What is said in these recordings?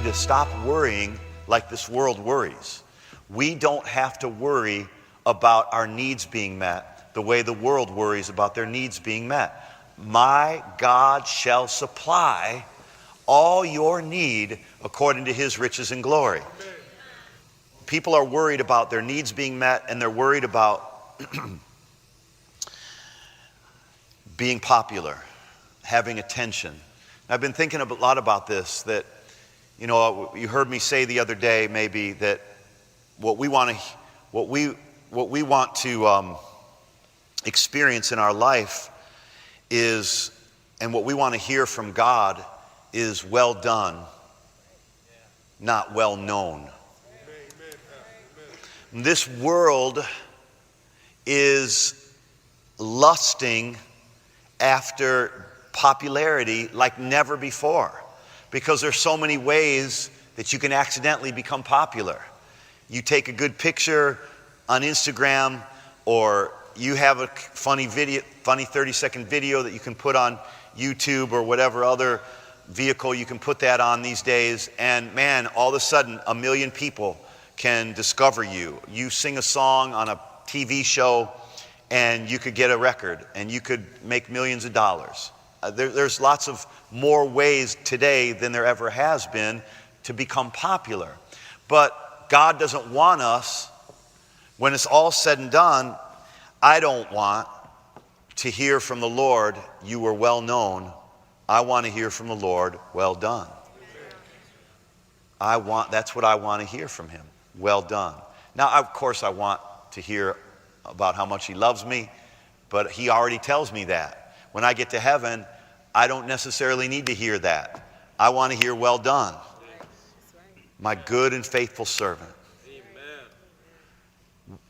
to stop worrying like this world worries. We don't have to worry about our needs being met the way the world worries about their needs being met. My God shall supply all your need according to his riches and glory. People are worried about their needs being met, and they're worried about being popular, having attention. I've been thinking a lot about this, that, you know, you heard me say the other day maybe that what we want to experience in our life is, and what we want to hear from God is well done, not well known. This world is lusting after popularity like never before, because there's so many ways that you can accidentally become popular. You take a good picture on Instagram, or you have a funny 30-second video that you can put on YouTube or whatever other vehicle you can put that on these days, and man, all of a sudden 1 million people can discover you. You sing a song on a TV show and you could get a record and you could make millions of dollars. There's lots of more ways today than there ever has been to become popular. But God doesn't want us, when it's all said and done, I don't want to hear from the Lord, you were well known. I want to hear from the Lord, well done. That's what I want to hear from him. Well done. Now, of course, I want to hear about how much he loves me, but he already tells me that. When I get to heaven, I don't necessarily need to hear that. I want to hear well done, my good and faithful servant.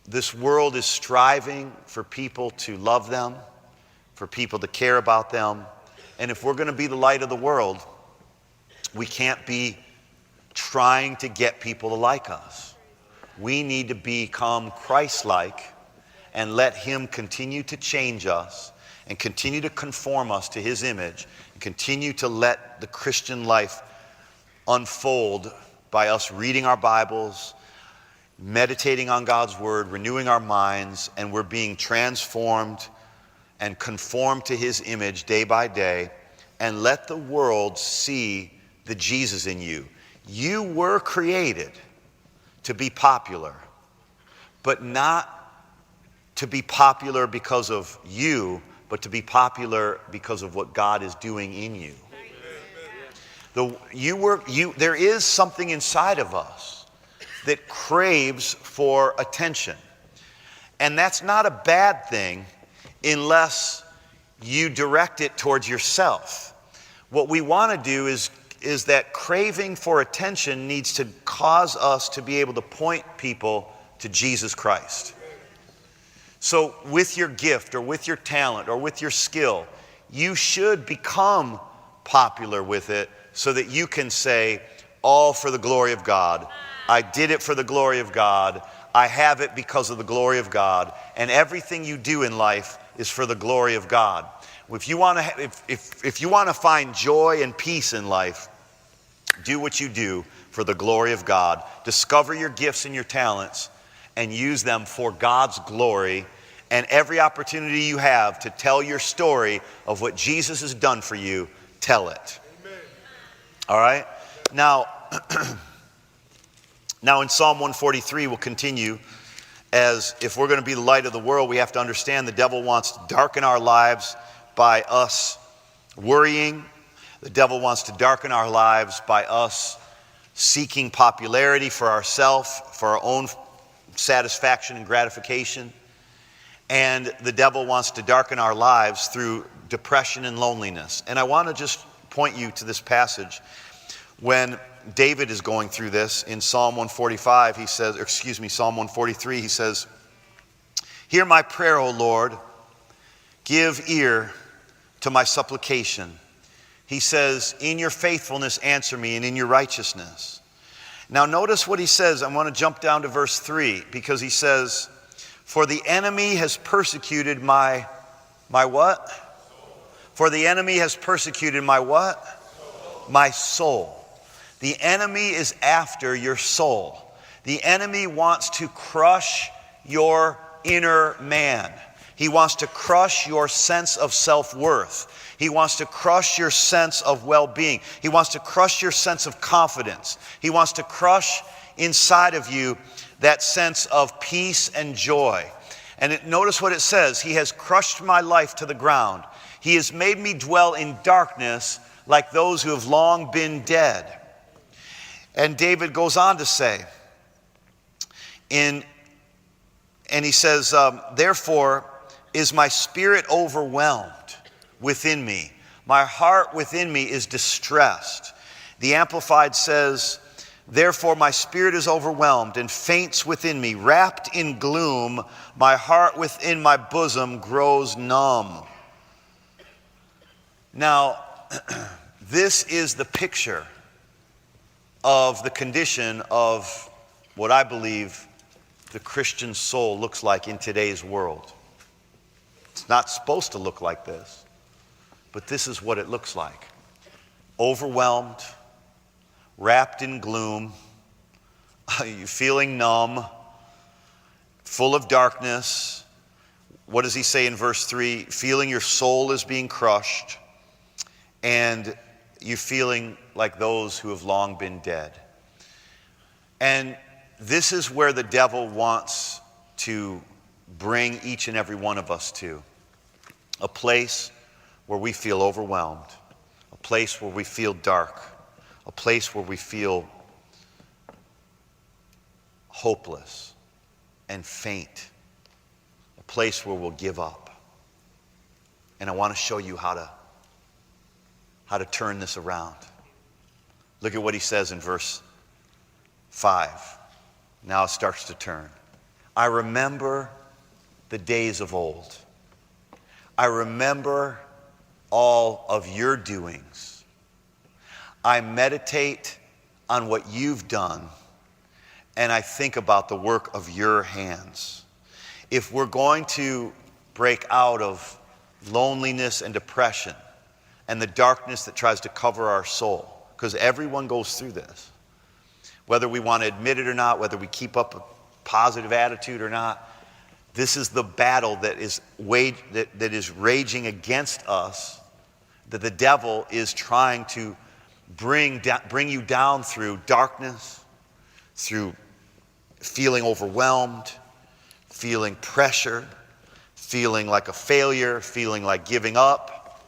This world is striving for people to love them, for people to care about them. And if we're going to be the light of the world, we can't be trying to get people to like us. We need to become Christ-like and let him continue to change us and continue to conform us to his image and continue to let the Christian life unfold by us reading our Bibles, meditating on God's word, renewing our minds, and we're being transformed and conformed to his image day by day, and let the world see the Jesus in you. You were created to be popular, but not to be popular because of you, but to be popular because of what God is doing in you. There is something inside of us that craves for attention. And that's not a bad thing unless you direct it towards yourself. What we want to do is that craving for attention needs to cause us to be able to point people to Jesus Christ. So with your gift or with your talent or with your skill, you should become popular with it so that you can say, all for the glory of God. I did it for the glory of God. I have it because of the glory of God. And everything you do in life is for the glory of God. If you want to find joy and peace in life, do what you do for the glory of God. Discover your gifts and your talents and use them for God's glory. And every opportunity you have to tell your story of what Jesus has done for you, tell it. Amen. All right? Now in Psalm 143, we'll continue, as if we're going to be the light of the world, we have to understand the devil wants to darken our lives by us worrying. The devil wants to darken our lives by us seeking popularity for ourselves, for our own satisfaction and gratification. And the devil wants to darken our lives through depression and loneliness. And I want to just point you to this passage. When David is going through this in Psalm 143, he says, hear my prayer, O Lord. Give ear to my supplication. He says, in your faithfulness answer me, and in your righteousness. Now notice what he says. I want to jump down to verse 3, because he says, for the enemy has persecuted my what? For the enemy has persecuted my what? My soul. The enemy is after your soul. The enemy wants to crush your inner man. He wants to crush your sense of self-worth. He wants to crush your sense of well-being. He wants to crush your sense of confidence. He wants to crush inside of you that sense of peace and joy. And notice what it says. He has crushed my life to the ground. He has made me dwell in darkness like those who have long been dead. And David goes on to say, and he says, therefore is my spirit overwhelmed within me. My heart within me is distressed. The Amplified says, therefore my spirit is overwhelmed and faints within me. Wrapped in gloom, my heart within my bosom grows numb. Now, this is the picture of the condition of what I believe the Christian soul looks like in today's world. It's not supposed to look like this, but this is what it looks like. Overwhelmed, wrapped in gloom, you're feeling numb, full of darkness. What does he say in verse 3? Feeling your soul is being crushed, and you're feeling like those who have long been dead. And this is where the devil wants to bring each and every one of us to. A place where we feel overwhelmed. A place where we feel dark. A place where we feel hopeless and faint. A place where we'll give up. And I want to show you how to turn this around. Look at what he says in verse 5. Now it starts to turn. I remember the days of old. I remember all of your doings. I meditate on what you've done, and I think about the work of your hands. If we're going to break out of loneliness and depression and the darkness that tries to cover our soul, because everyone goes through this, whether we want to admit it or not, whether we keep up a positive attitude or not, this is the battle that is raging against us, that the devil is trying to bring you down through darkness, through feeling overwhelmed, feeling pressure, feeling like a failure, feeling like giving up.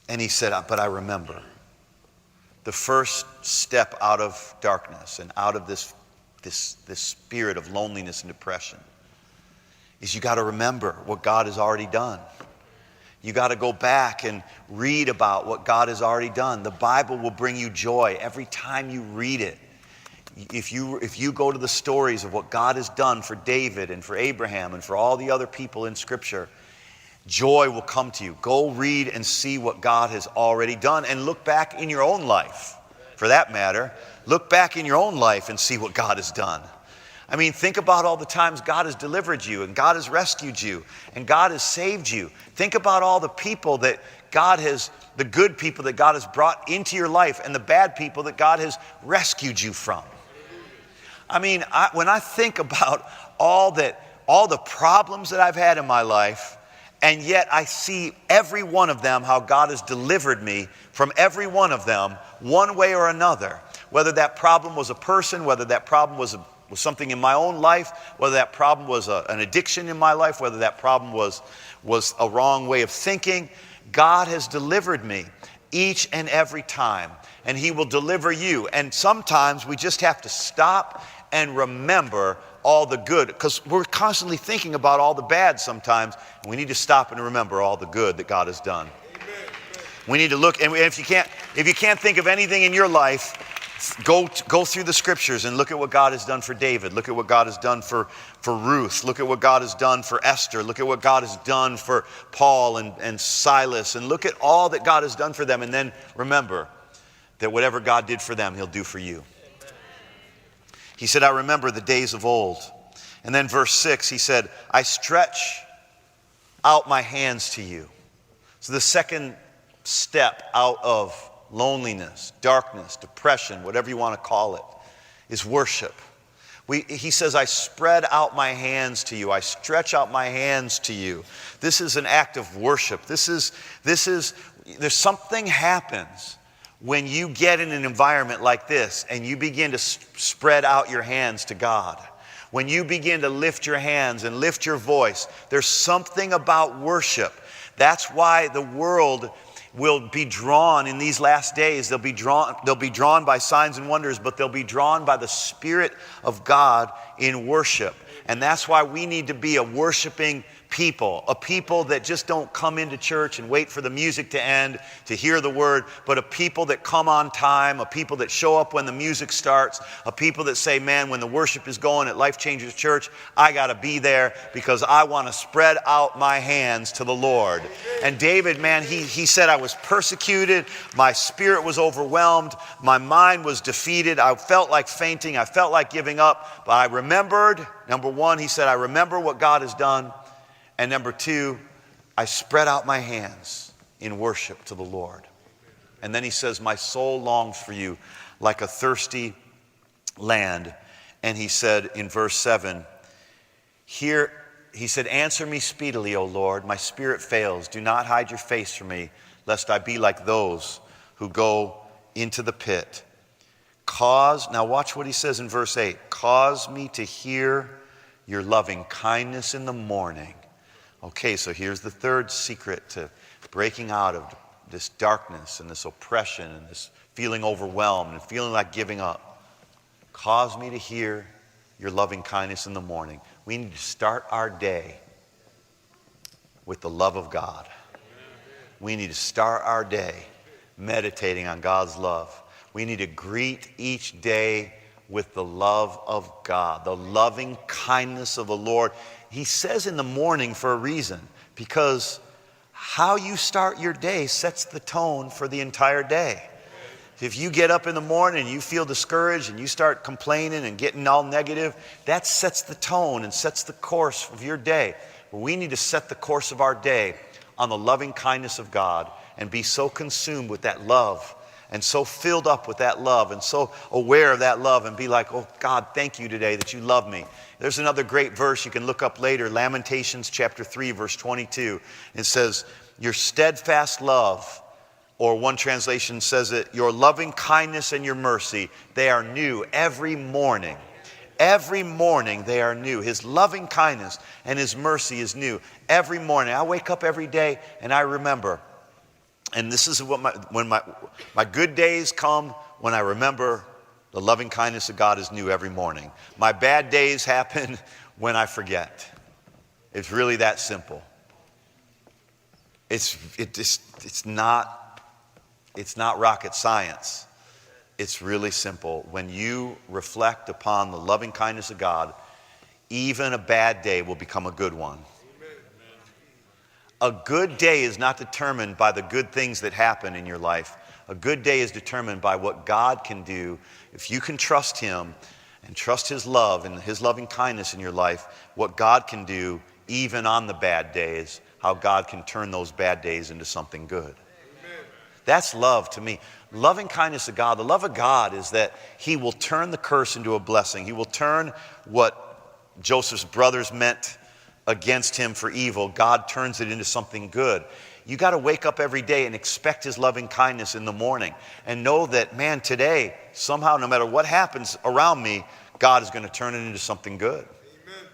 And he said, but I remember. The first step out of darkness and out of this spirit of loneliness and depression is you got to remember what God has already done. You got to go back and read about what God has already done. The Bible will bring you joy every time you read it. If you go to the stories of what God has done for David and for Abraham and for all the other people in Scripture, joy will come to you. Go read and see what God has already done, and look back in your own life, for that matter. Look back in your own life and see what God has done. I mean, think about all the times God has delivered you and God has rescued you and God has saved you. Think about all the people that the good people that God has brought into your life and the bad people that God has rescued you from. I mean, when I think about all the problems that I've had in my life, and yet I see every one of them, how God has delivered me from every one of them, one way or another. Whether that problem was a person, whether that problem was something in my own life, whether that problem was an addiction in my life, whether that problem was a wrong way of thinking, God has delivered me each and every time. And He will deliver you. And sometimes we just have to stop and remember all the good, because we're constantly thinking about all the bad sometimes, and we need to stop and remember all the good that God has done. Amen. We need to look, and if you can't think of anything in your life, go through the Scriptures and look at what God has done for David. Look at what God has done for Ruth. Look at what God has done for Esther. Look at what God has done for Paul and Silas, and look at all that God has done for them, and then remember that whatever God did for them, He'll do for you. He said, I remember the days of old. And then verse 6, he said, I stretch out my hands to you. So the second step out of loneliness, darkness, depression, whatever you want to call it, is worship. He says, I spread out my hands to you. I stretch out my hands to you. This is an act of worship. There's something happens when you get in an environment like this and you begin to spread out your hands to God. When you begin to lift your hands and lift your voice, there's something about worship. That's why the world will be drawn in these last days. They'll be drawn by signs and wonders, but they'll be drawn by the Spirit of God in worship. And that's why we need to be a worshiping people, a people that just don't come into church and wait for the music to end to hear the word, but a people that come on time, a people that show up when the music starts, a people that say, man, when the worship is going at Life Changers Church, I got to be there because I want to spread out my hands to the Lord. And David, man, he said, I was persecuted, my spirit was overwhelmed, my mind was defeated, I felt like fainting, I felt like giving up, but I remembered, number one, he said, I remember what God has done. And number two, I spread out my hands in worship to the Lord. And then he says, my soul longs for you like a thirsty land. And he said in verse 7, here, he said, answer me speedily, O Lord. My spirit fails. Do not hide your face from me, lest I be like those who go into the pit. Now watch what he says in verse 8. Cause me to hear your loving kindness in the morning. Okay, so here's the third secret to breaking out of this darkness and this oppression and this feeling overwhelmed and feeling like giving up. Cause me to hear your loving kindness in the morning. We need to start our day with the love of God. We need to start our day meditating on God's love. We need to greet each day with the love of God, the loving kindness of the Lord. He says in the morning for a reason, because how you start your day sets the tone for the entire day. If you get up in the morning and you feel discouraged and you start complaining and getting all negative, that sets the tone and sets the course of your day. We need to set the course of our day on the loving kindness of God and be so consumed with that love and so filled up with that love and so aware of that love and be like, oh God, thank you today that you love me. There's another great verse you can look up later, Lamentations chapter 3, verse 22. It says, your steadfast love, or one translation says it, your loving kindness and your mercy, they are new every morning. Every morning they are new. His loving kindness and his mercy is new every morning. I wake up every day and I remember. And this is when my good days come when I remember the loving kindness of God is new every morning. My bad days happen when I forget. It's really that simple. It's not rocket science. It's really simple. When you reflect upon the loving kindness of God, even a bad day will become a good one. A good day is not determined by the good things that happen in your life. A good day is determined by what God can do. If you can trust him and trust his love and his loving kindness in your life, what God can do even on the bad days, how God can turn those bad days into something good. Amen. That's love to me. Loving kindness of God, the love of God is that he will turn the curse into a blessing. He will turn what Joseph's brothers meant against him for evil. God turns it into something good. You got to wake up every day and expect his loving kindness in the morning and know that, man, today, somehow, no matter what happens around me, God is going to turn it into something good. Amen.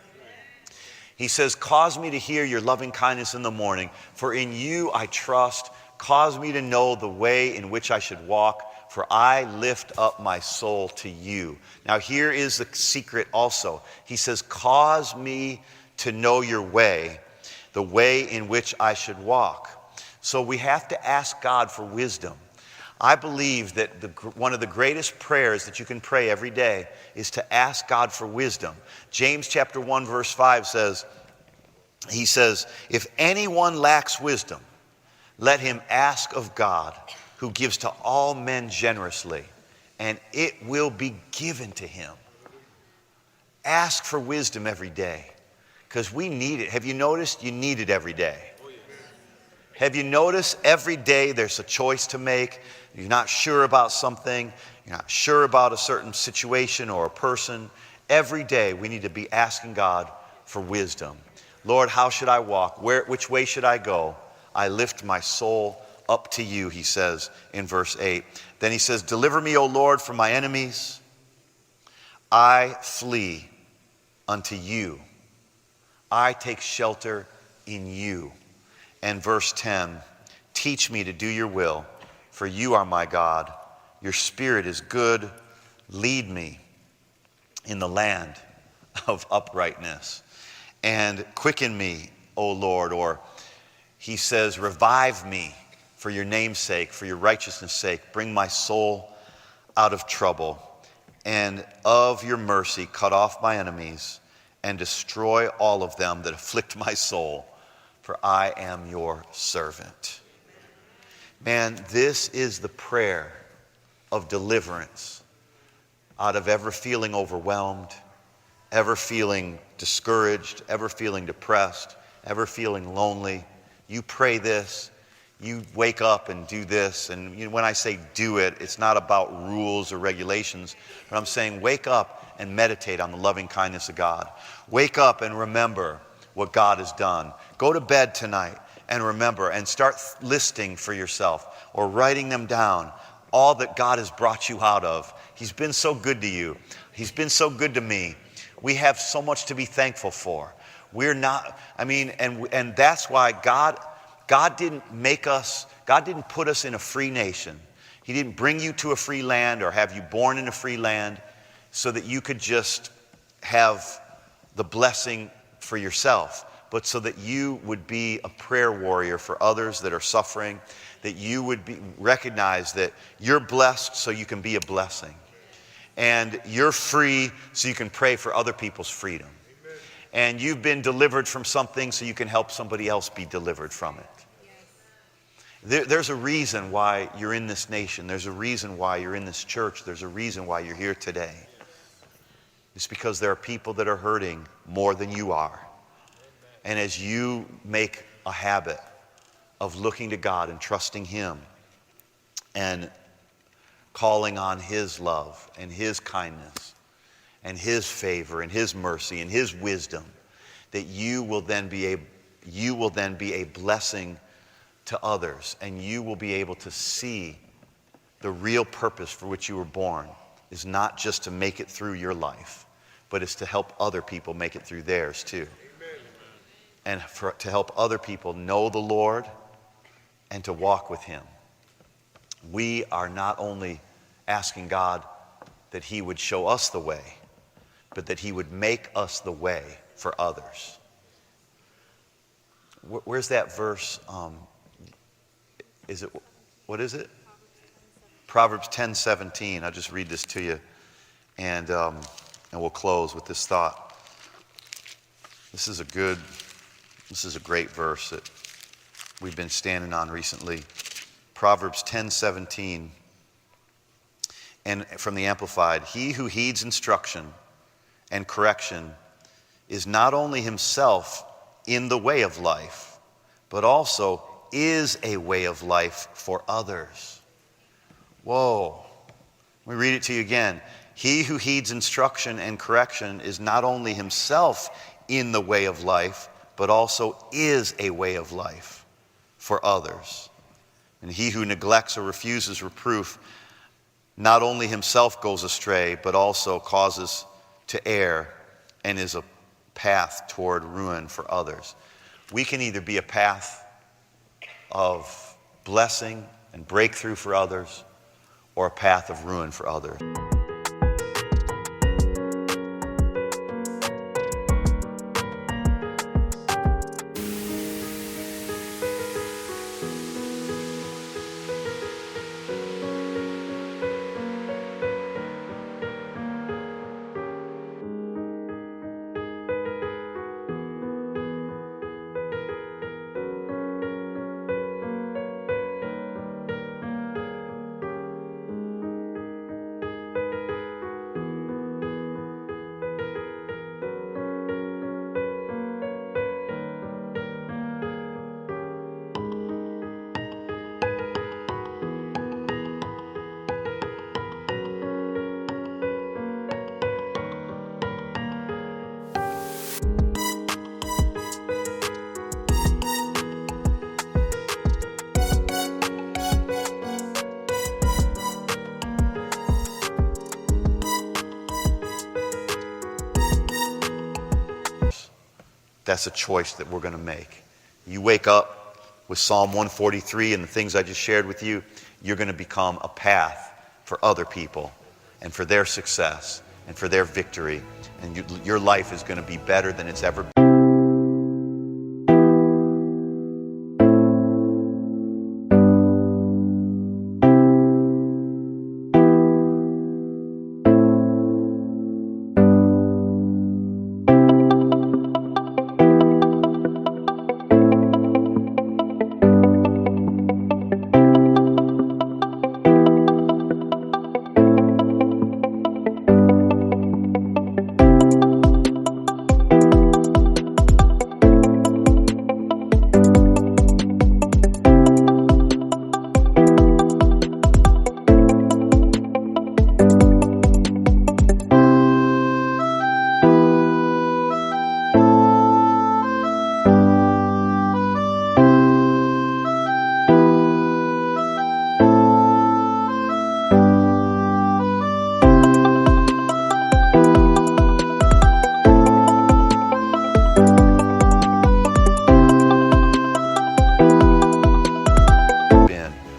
He says, cause me to hear your loving kindness in the morning, for in you I trust. Cause me to know the way in which I should walk, for I lift up my soul to you. Now here is the secret also. He says, cause me to know your way, the way in which I should walk. So we have to ask God for wisdom. I believe that one of the greatest prayers that you can pray every day is to ask God for wisdom. James chapter 1 verse 5 says, he says, if anyone lacks wisdom, let him ask of God, who gives to all men generously, and it will be given to him. Ask for wisdom every day. Because we need it. Have you noticed? You need it every day. Have you noticed every day there's a choice to make? You're not sure about something. You're not sure about a certain situation or a person. Every day we need to be asking God for wisdom. Lord, how should I walk? Which way should I go? I lift my soul up to you, he says in verse 8. Then he says, deliver me, O Lord, from my enemies. I flee unto you. I take shelter in you. And verse 10, teach me to do your will, for you are my God. Your spirit is good. Lead me in the land of uprightness. And quicken me, O Lord. Or he says, revive me for your name's sake, for your righteousness' sake. Bring my soul out of trouble. And of your mercy, cut off my enemies and destroy all of them that afflict my soul, for I am your servant. Man, this is the prayer of deliverance out of ever feeling overwhelmed, ever feeling discouraged, ever feeling depressed, ever feeling lonely. You pray this, you wake up and do this. And when I say do it, it's not about rules or regulations, but I'm saying wake up and meditate on the loving kindness of God. Wake up and remember what God has done. Go to bed tonight and remember, and start listing for yourself or writing them down all that God has brought you out of. He's been so good to you. He's been so good to me. We have so much to be thankful for. We're not, and that's why God didn't make us, God didn't put us in a free nation. He didn't bring you to a free land or have you born in a free land so that you could just have the blessing for yourself, but so that you would be a prayer warrior for others that are suffering, that you would recognize that you're blessed so you can be a blessing. And you're free so you can pray for other people's freedom. Amen. And you've been delivered from something so you can help somebody else be delivered from it. Yes. There's a reason why you're in this nation. There's a reason why you're in this church. There's a reason why you're here today. It's because there are people that are hurting more than you are. And as you make a habit of looking to God and trusting Him and calling on His love and His kindness and His favor and His mercy and His wisdom, that you will then be a blessing to others, and you will be able to see the real purpose for which you were born is not just to make it through your life, but it's to help other people make it through theirs too. Amen. And to help other people know the Lord and to walk with Him. We are not only asking God that He would show us the way, but that He would make us the way for others. Where's that verse? What is it? Proverbs 10:17. I'll just read this to you, and we'll close with this thought. This is a great verse that we've been standing on recently. Proverbs 10:17, and from the Amplified, he who heeds instruction and correction is not only himself in the way of life, but also is a way of life for others. Whoa. Let me read it to you again. He who heeds instruction and correction is not only himself in the way of life, but also is a way of life for others. And he who neglects or refuses reproof not only himself goes astray, but also causes to err and is a path toward ruin for others. We can either be a path of blessing and breakthrough for others, or a path of ruin for others. That's a choice that we're going to make. You wake up with Psalm 143 and the things I just shared with you, you're going to become a path for other people and for their success and for their victory. And your life is going to be better than it's ever been.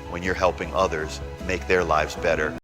When you're helping others make their lives better.